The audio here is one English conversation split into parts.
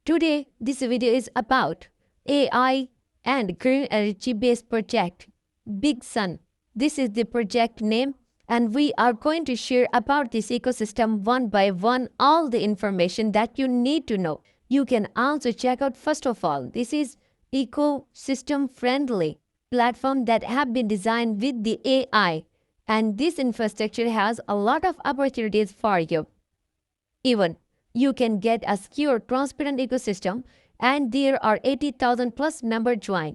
Today, this video is about AI and green energy-based project, Big Sun. This is the project name, and we are going to share about this ecosystem one by one, all the information that you need to know. You can also check out, first of all, this is ecosystem-friendly platform that have been designed with the AI, and this infrastructure has a lot of opportunities for you. Even you can get a secure, transparent ecosystem, and there are 80,000 plus members join.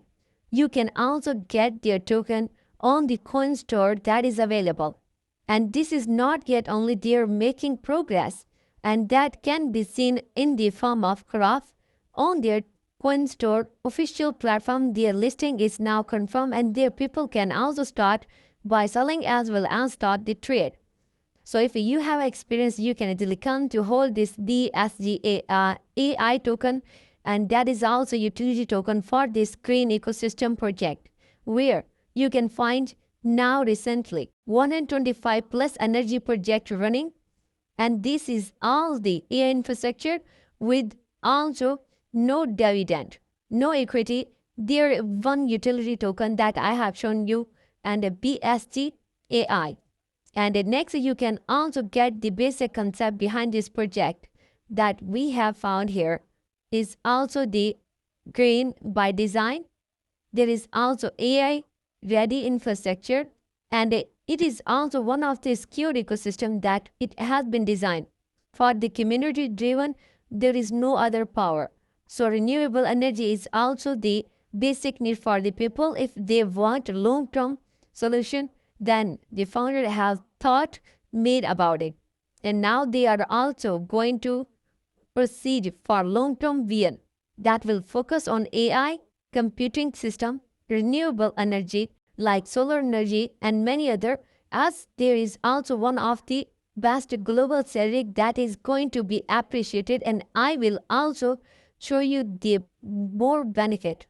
You can also get their token on the coin store that is available. And this is not yet only they're making progress, and that can be seen in the form of graph on their coin store official platform. Their listing is now confirmed, and their people can also start by selling as well as start the trade. So if you have experience, you can easily come to hold this BSGAI token, and that is also utility token for this green ecosystem project, where you can find now recently 125 plus energy project running, and this is all the AI infrastructure with also no dividend, no equity. There one utility token that I have shown you, and a BSGAI. And next, you can also get the basic concept behind this project that we have found here is also the green by design. There is also AI ready infrastructure, and it is also one of the secure ecosystem that it has been designed. For the community driven, there is no other power. So renewable energy is also the basic need for the people. If they want a long-term solution, then the founder has thought made about it, and now they are also going to proceed for long-term vision that will focus on AI, computing system, renewable energy like solar energy, and many other, as there is also one of the best global strategy that is going to be appreciated, and I will also show you the more benefit.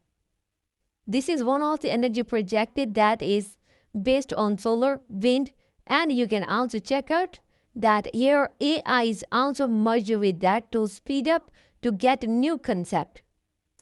This is one of the energy projected that is based on solar, wind, and you can also check out that here AI is also merged with that to speed up to get a new concept.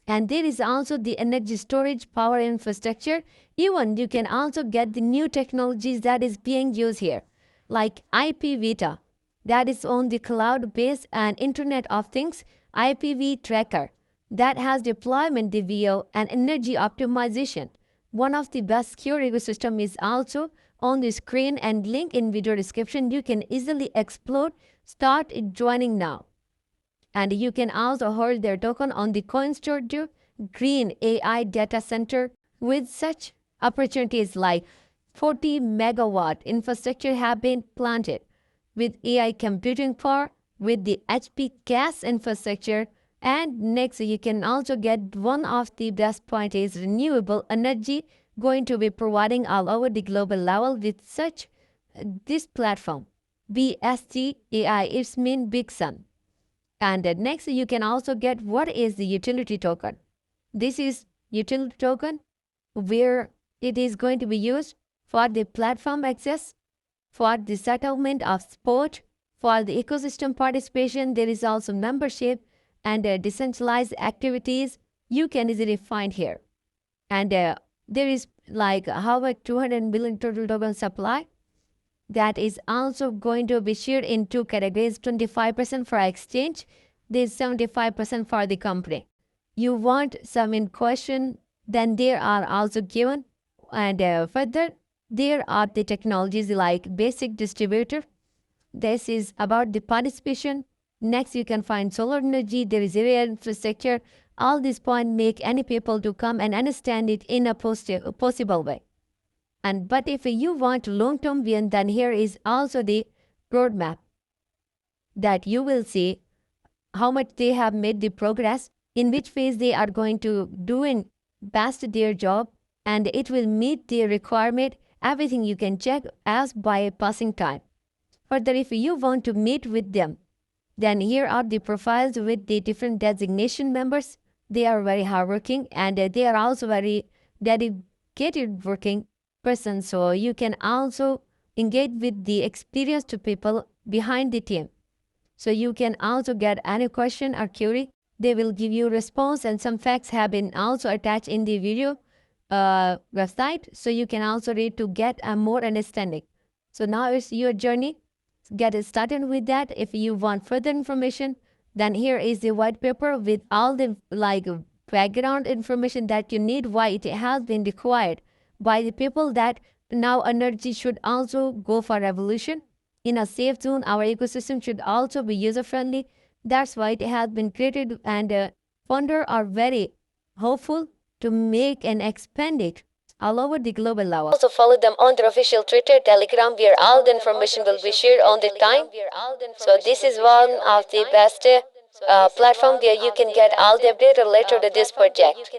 And there is also the energy storage power infrastructure. Even you can also get the new technologies that is being used here, like IPv, that is on the cloud-based and Internet of Things IPv tracker that has deployment DVO and energy optimization. One of the best secure ecosystem is also on the screen, and link in video description. You can easily explore. Start joining now. And you can also hold their token on the coin store to green AI data center with such opportunities like 40 megawatt infrastructure have been planted with AI computing power with the HP gas infrastructure. And next, you can also get one of the best point is renewable energy going to be providing all over the global level with such this platform. BSGAI, it's mean Big Sun. And next, you can also get what is the utility token. This is utility token where it is going to be used for the platform access, for the settlement of support, for the ecosystem participation. There is also membership and decentralized activities you can easily find here. And there is like how much 200 billion total token supply that is also going to be shared in two categories: 25% for exchange, there's 75% for the company. You want some in question, then there are also given, and further there are the technologies like basic distributor. This is about the participation. Next, you can find solar energy. There is area infrastructure. All these points make any people to come and understand it in a possible way. But if you want long-term vision, then here is also the roadmap that you will see how much they have made the progress, in which phase they are going to doing best their job, and it will meet the requirement. Everything you can check as by passing time. Further, if you want to meet with them, then here are the profiles with the different designation members. They are very hardworking, and they are also very dedicated working persons. So you can also engage with the experienced people behind the team. So you can also get any question or query They will give you response, and some facts have been also attached in the video website, so you can also read to get a more understanding. So now it's your journey. Get started with that. If you want further information, then here is the white paper with all the background information that you need, why it has been required by the people that now energy should also go for revolution in a safe zone. Our ecosystem should also be user friendly. That's why it has been created, and founder are very hopeful to make and expand it all over the global level. Also follow them on their official Twitter, Telegram, where all the information will be shared on the time. So this is one of the best platform where you can get all the update related to this project.